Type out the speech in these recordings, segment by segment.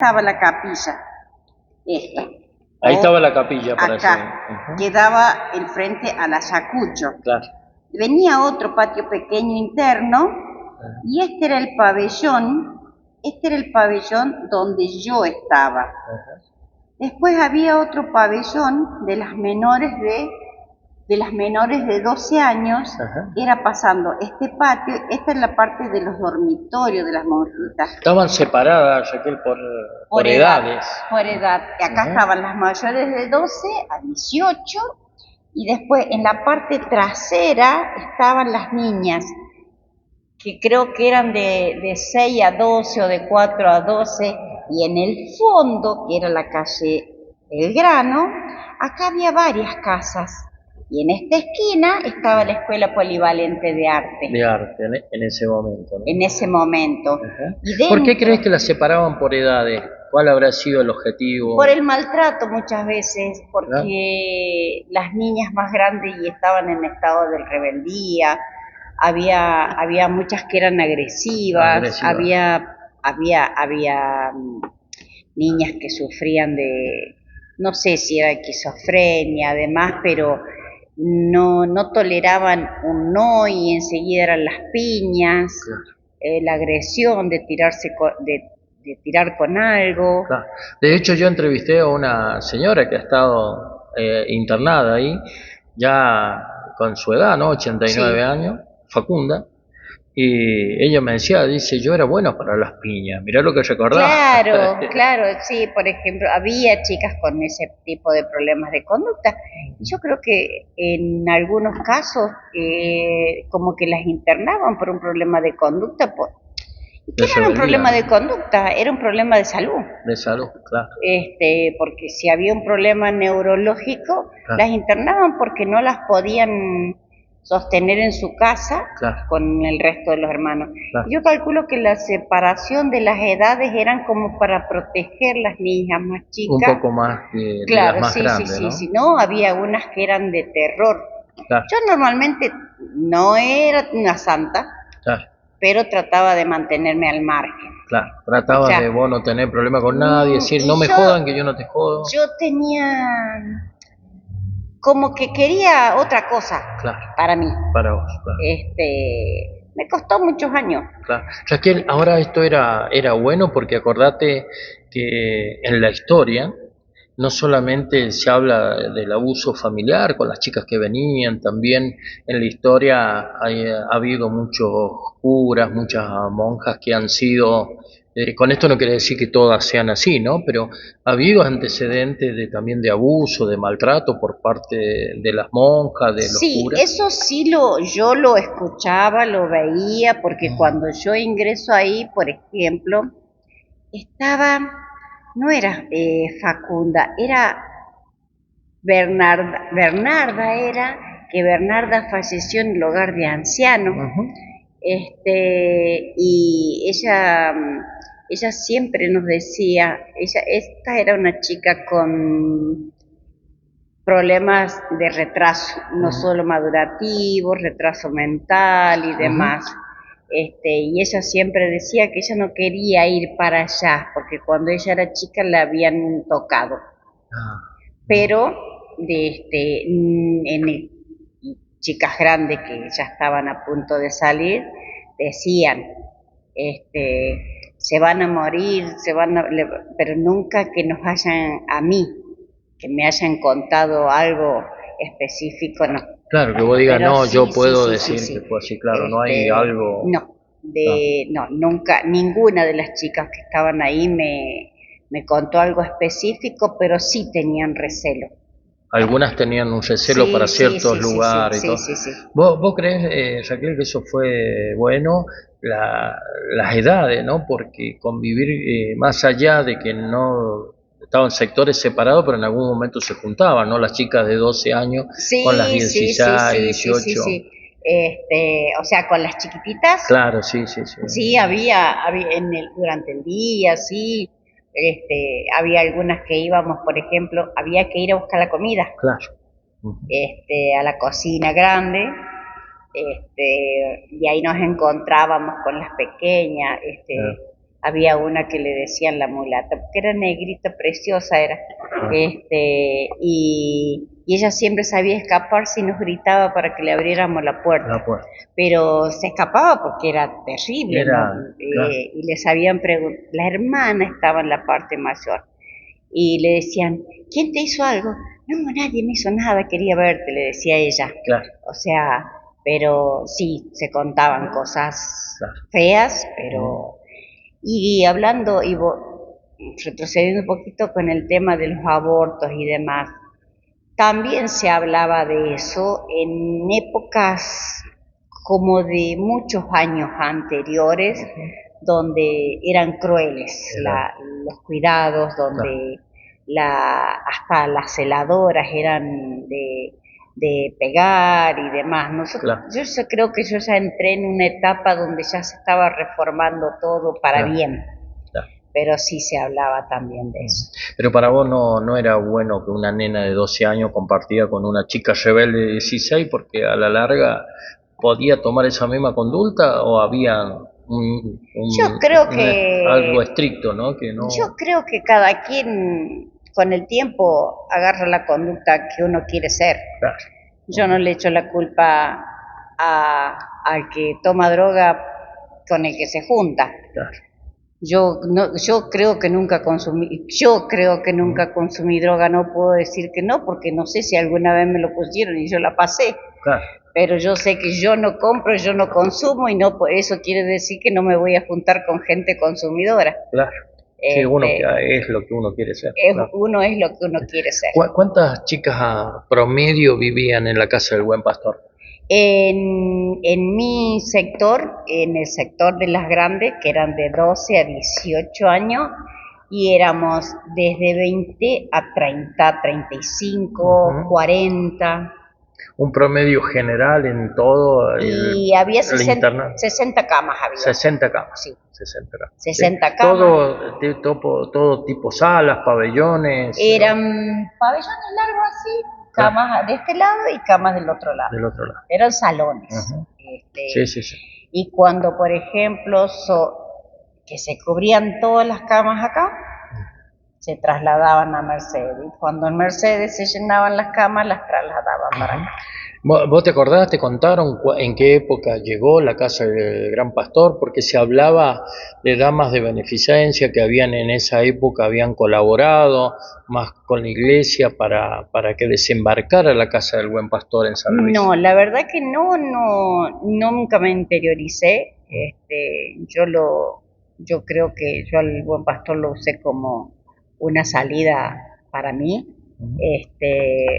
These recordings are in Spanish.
estaba la capilla, esta. Ahí O estaba la capilla para acá, eso. que daba el frente al Ayacucho. Claro. Venía otro patio pequeño interno y este era el pabellón donde yo estaba. Ajá. Después había otro pabellón de las menores de 12 años, Ajá. era pasando este patio, esta es la parte de los dormitorios de las monjitas. Estaban separadas, Raquel, por edades. Por edad. Acá Ajá. estaban las mayores de 12 a 18 y después en la parte trasera estaban las niñas, que creo que eran de 6 a 12 o de 4 a 12, y en el fondo, que era la calle Belgrano, acá había varias casas. Y en esta esquina estaba la Escuela Polivalente de Arte. De arte, en ese momento, ¿no? En ese momento. Ajá. Y dentro, ¿Por qué crees que las separaban por edades? ¿Cuál habrá sido el objetivo? Por el maltrato muchas veces, porque las niñas más grandes y estaban en estado de rebeldía, había muchas que eran agresivas. Había niñas que sufrían de, no sé si era esquizofrenia además, pero no toleraban un no y enseguida eran las piñas, la agresión de tirar con algo. Claro. De hecho, yo entrevisté a una señora que ha estado internada ahí, ya con su edad, ¿no? 89 años, Facunda, y ella me decía, dice, yo era bueno para las piñas, mirá lo que recordaba. Claro, sí, por ejemplo, había chicas con ese tipo de problemas de conducta. Yo creo que en algunos casos como que las internaban por un problema de conducta. ¿Qué no era un problema de conducta? Era un problema de salud. De salud, claro. Porque si había un problema neurológico, las internaban porque no las podían sostener en su casa con el resto de los hermanos. Yo calculo que la separación de las edades eran como para proteger las niñas más chicas. Un poco más de las más grandes, ¿no? Sí, no, había unas que eran de terror. Claro. Yo normalmente no era una santa, pero trataba de mantenerme al margen. Claro, trataba de vos no tener problema con nadie, decir, no me jodan que yo no te jodo. Yo tenía como que quería otra cosa para mí. Para vos, claro. Me costó muchos años. Claro. Raquel, ahora esto era bueno porque acordate que en la historia no solamente se habla del abuso familiar con las chicas que venían, también en la historia ha habido muchos curas, muchas monjas que han sido, con esto no quiere decir que todas sean así, ¿no? Pero ha habido antecedentes también de abuso, de maltrato por parte de las monjas, de los curas. Sí, eso sí yo lo escuchaba, lo veía, porque cuando yo ingreso ahí, por ejemplo, no era Facunda, era Bernarda que Bernarda falleció en el hogar de ancianos. Y ella siempre nos decía, esta era una chica con problemas de retraso, no solo madurativo, retraso mental y demás. Y ella siempre decía que ella no quería ir para allá, porque cuando ella era chica la habían tocado. Pero chicas grandes que ya estaban a punto de salir, decían, se van a morir, pero nunca que nos hayan, a mí, que me hayan contado algo específico, no. Claro, que vos digas, no, yo puedo decir que fue así, claro, no hay algo... No, nunca, ninguna de las chicas que estaban ahí me contó algo específico, pero sí tenían recelo. Algunas tenían un recelo para ciertos lugares y todo. ¿Vos crees, Raquel, que eso fue bueno? Las edades, ¿no? Porque convivir más allá de que no estaban sectores separados, pero en algún momento se juntaban, ¿no? Las chicas de 12 años con las 16, 18. O sea, con las chiquititas. Claro, sí. Sí, había durante el día, sí. Había algunas que íbamos, por ejemplo, había que ir a buscar la comida. Claro. A la cocina grande. Y ahí nos encontrábamos con las pequeñas. Había una que le decían la mulata, porque era negrita, preciosa era. Y ella siempre sabía escaparse y nos gritaba para que le abriéramos la puerta. Pero se escapaba porque era terrible, ¿no? Claro. Y les habían preguntado, la hermana estaba en la parte mayor, y le decían, ¿quién te hizo algo? No, nadie me hizo nada, quería verte, le decía ella. Claro. O sea, pero sí, se contaban cosas feas, pero... Y hablando, retrocediendo un poquito con el tema de los abortos y demás, también se hablaba de eso en épocas como de muchos años anteriores, donde eran crueles los cuidados, donde hasta las celadoras eran de pegar y demás. Yo creo que yo ya entré en una etapa donde ya se estaba reformando todo para bien. Pero sí se hablaba también de eso. Pero para vos no era bueno que una nena de 12 años compartía con una chica rebelde de 16, porque a la larga podía tomar esa misma conducta, o había yo creo que algo estricto, ¿no? Yo creo que cada quien con el tiempo agarra la conducta que uno quiere ser. Claro. Yo no le echo la culpa al que toma droga con el que se junta. Claro. Yo creo que nunca consumí droga, no puedo decir que no, porque no sé si alguna vez me lo pusieron y yo la pasé. Claro. Pero yo sé que yo no compro, yo no consumo, y no, eso quiere decir que no me voy a juntar con gente consumidora. Claro. Sí, uno es lo que uno quiere ser. Uno es lo que uno quiere ser. ¿Cuántas chicas a promedio vivían en la casa del Buen Pastor? En mi sector, en el sector de las grandes, que eran de 12 a 18 años, y éramos desde 20 a 30, 35, 40. Un promedio general en todo y había 60 camas. 60 camas. Sí. 60 camas. 60 camas. Todo tipo salas, pabellones. Eran pabellones largos así, camas de este lado y camas del otro lado. Eran salones. Sí. Y cuando, por ejemplo, que se cubrían todas las camas acá, se trasladaban a Mercedes. Y cuando en Mercedes se llenaban las camas, las trasladaban para acá. ¿Vos te acordás, te contaron en qué época llegó la casa del Gran Pastor? Porque se hablaba de damas de beneficencia que en esa época habían colaborado más con la iglesia para que desembarcara la casa del Buen Pastor en San Luis. No, la verdad que nunca me interioricé. Yo creo que yo al Buen Pastor lo usé como una salida para mí.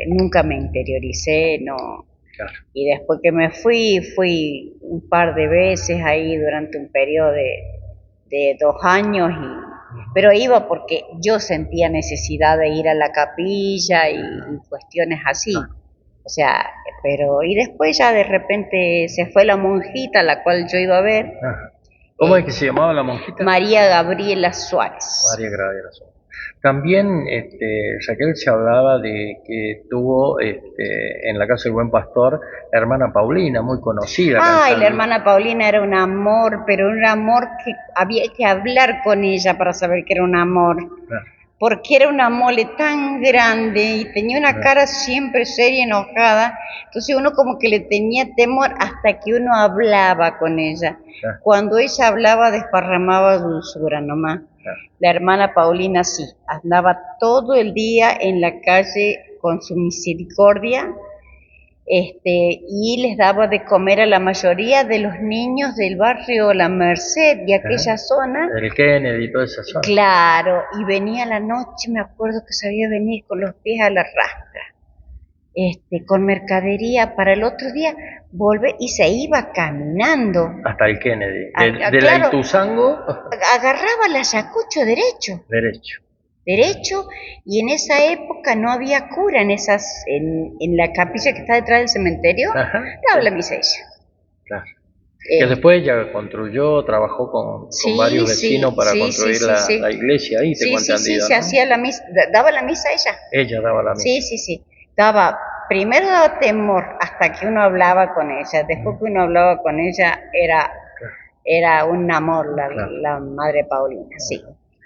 Nunca me interioricé, no. Claro. Y después que me fui un par de veces ahí durante un periodo de 2 años, pero iba porque yo sentía necesidad de ir a la capilla y cuestiones así. O sea, y después ya de repente se fue la monjita a la cual yo iba a ver. ¿Cómo es que se llamaba la monjita? María Gabriela Suárez. María Gabriela Suárez. También, Raquel, se hablaba de que tuvo en la casa del Buen Pastor la hermana Paulina, muy conocida. La hermana Paulina era un amor, pero un amor que había que hablar con ella para saber que era un amor. Claro. Porque era una mole tan grande y tenía una cara siempre seria, enojada. Entonces uno como que le tenía temor hasta que uno hablaba con ella. Claro. Cuando ella hablaba desparramaba dulzura nomás. Claro. La hermana Paulina sí, andaba todo el día en la calle con su misericordia, y les daba de comer a la mayoría de los niños del barrio La Merced y aquella zona. El Kennedy y toda esa zona. Claro, y venía a la noche, me acuerdo que sabía venir con los pies a la rastra, con mercadería para el otro día volver, y se iba caminando. Hasta el Kennedy. De claro, la Ituzaingó. Agarraba la Ayacucho derecho, y en esa época no había cura en la capilla que está detrás del cementerio. Daba la misa ella. Claro. Que después ella trabajó con varios vecinos para construir la iglesia ahí, tengo entendido. Se hacía la misa, daba la misa ella. Ella daba la misa. Sí. Primero daba temor hasta que uno hablaba con ella, después que uno hablaba con ella Era un amor Claro. la madre Paulina, sí.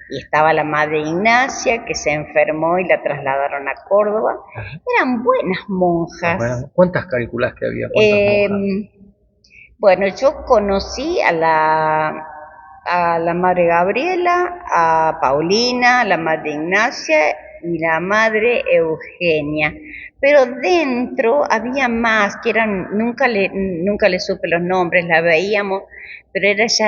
Y estaba la madre Ignacia, que se enfermó y la trasladaron a Córdoba. Ajá. Eran buenas monjas. Bueno, ¿cuántas calculás que había? ¿Cuántas monjas? Eh, bueno, yo conocí a la madre Gabriela, a Paulina, la madre Ignacia y la madre Eugenia. Pero dentro había más, que eran, nunca le supe los nombres, la veíamos, pero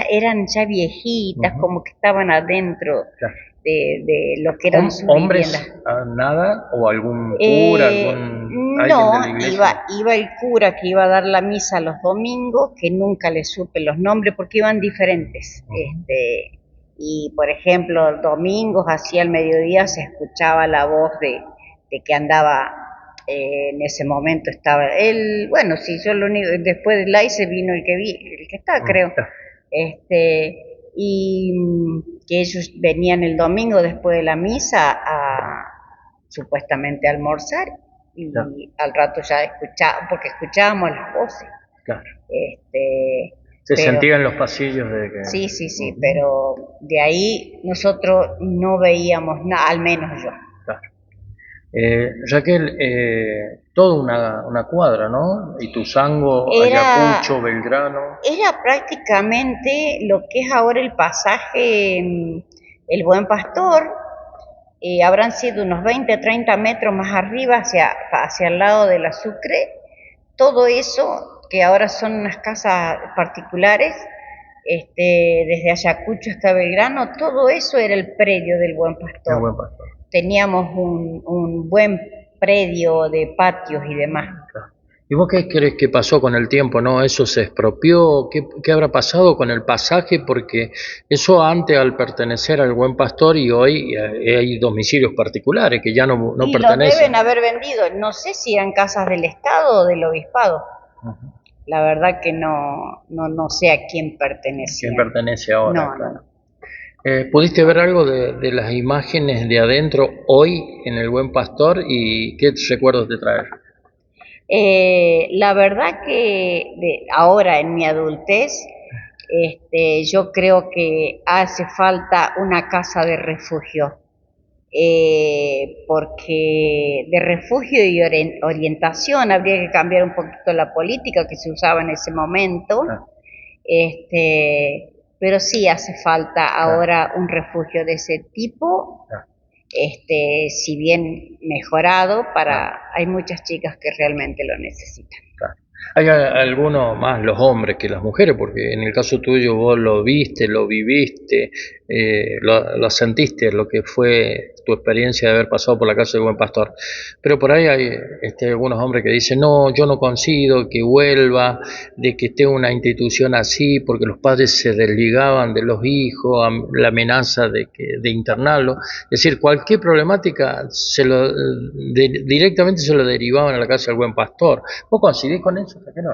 eran ya viejitas, Ujú. como que estaban adentro Claro. de lo que eran sus viviendas. ¿Hombres nada? ¿O algún cura, alguien de la No, iglesia? iba el cura que iba a dar la misa los domingos, que nunca le supe los nombres porque iban diferentes. Ujú. Y por ejemplo, los domingos, hacia el mediodía, se escuchaba la voz de que andaba, en ese momento estaba él, bueno, sí, yo lo único, después del se vino el que está, creo. Claro. Que ellos venían el domingo después de la misa a supuestamente a almorzar y Claro. al rato ya porque escuchábamos las voces. Claro. Se Pero sentía en los pasillos de que... sí, sí, sí, Ujú. pero de ahí nosotros no veíamos nada, al menos yo. Claro. Raquel, toda una cuadra, ¿no? Ituzaingó, Era, Ayacucho, Belgrano. era prácticamente lo que es ahora el pasaje El Buen Pastor. Habrán sido unos 20, 30 metros más arriba hacia el lado de la Sucre. Todo eso, que ahora son unas casas particulares, desde Ayacucho hasta Belgrano, todo eso era el predio del Buen El Pastor. Buen Pastor. Teníamos un buen predio de patios y demás. Claro. ¿Y vos qué crees que pasó con el tiempo, no? ¿Eso se expropió? ¿Qué habrá pasado con el pasaje? Porque eso antes, al pertenecer al Buen Pastor, y hoy hay domicilios particulares que ya no Y lo deben pertenecen. haber vendido, no sé si eran casas del Estado o del Obispado. Ujú. La verdad que no sé a quién pertenecía. ¿Quién pertenece ahora? No, Claro. no. ¿Pudiste ver algo de las imágenes de adentro hoy en el Buen Pastor y qué recuerdos te trae? La verdad que ahora en mi adultez, yo creo que hace falta una casa de refugio, porque de refugio y orientación habría que cambiar un poquito la política que se usaba en ese momento, Ah, pero sí hace falta ah, ahora un refugio de ese tipo, ah, si bien mejorado, ah. hay muchas chicas que realmente lo necesitan. Claro. Hay algunos más los hombres que las mujeres, porque en el caso tuyo vos lo viste, lo viviste, lo sentiste, lo que fue tu experiencia de haber pasado por la casa del Buen Pastor. Pero por ahí hay algunos hombres que dicen, no, yo no consigo que vuelva, de que esté una institución así, porque los padres se desligaban de los hijos, la amenaza de internarlo. Es decir, cualquier problemática directamente se lo derivaban a la casa del Buen Pastor. ¿Vos coincidís con eso, Raquel?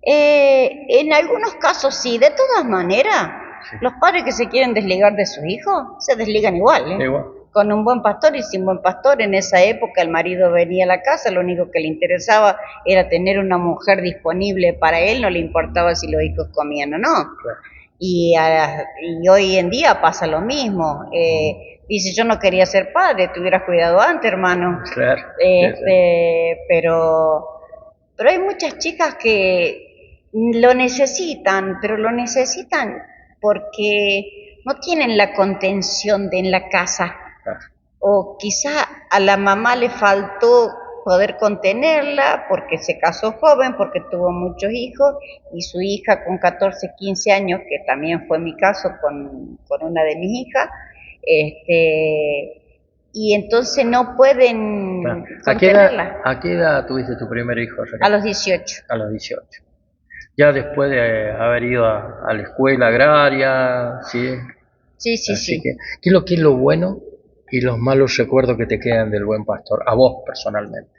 En algunos casos sí, de todas maneras, Sí. los padres que se quieren desligar de sus hijos se desligan igual, ¿eh? Igual. Con un buen pastor y sin buen pastor. En esa época el marido venía a la casa, lo único que le interesaba era tener una mujer disponible para él, no le importaba si los hijos comían o no. Claro. Y hoy en día pasa lo mismo. Dice, yo no quería ser padre, te hubieras cuidado antes, hermano. Claro. Pero hay muchas chicas que lo necesitan, pero lo necesitan porque no tienen la contención en la casa. Claro. O quizá a la mamá le faltó poder contenerla porque se casó joven, porque tuvo muchos hijos, y su hija con 14, 15 años, que también fue mi caso con una de mis hijas, y entonces no pueden Claro. contenerla. ¿A qué edad tuviste tu primer hijo, Raquel? A los 18. A los 18. Ya después de haber ido a la escuela agraria, ¿sí? Sí, sí, Así sí. que, ¿qué es lo bueno y los malos recuerdos que te quedan del Buen Pastor? A vos personalmente.